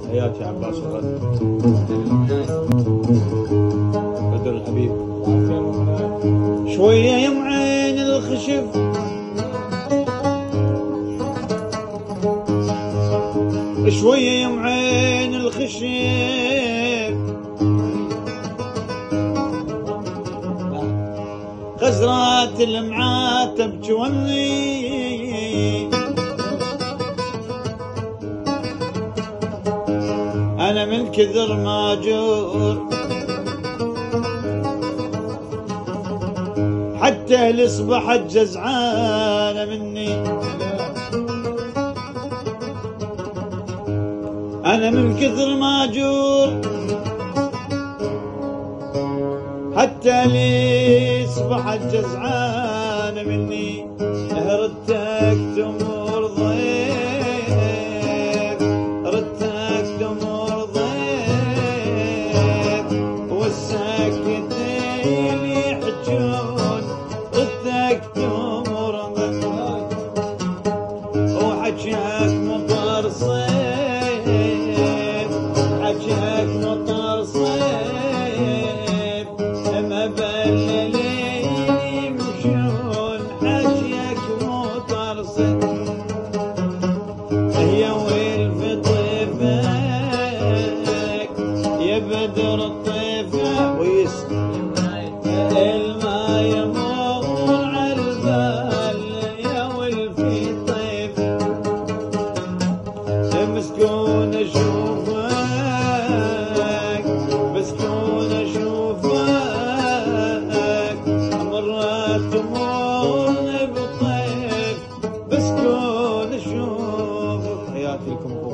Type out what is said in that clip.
حياك يا عباس الغد بدر الحبيب. شوية يم عين الخشب شوية يم عين الخشب غزرات المعاتب توني أنا من كثر ماجور حتى الإصبح جزعانة مني. أنا من كثر ماجور حتى لي أصبحت جزعانة مني. ردتك تمر ضيف ردتك تمر ضيف والساكتين يحجون ردتك تمر ضيف وحجاك مطر صيف حجاك مطر صيف ما بالليل يمشون حجاك مطر صيف. يا ويل في طيفك يا بدر الطيفة ويسقي الماء يمر على البال. يا ويل في طيفك مسكون اشوفك مسكون اشوفك مرات تمر بطيف مسكون اشوفك. حياتي لكم.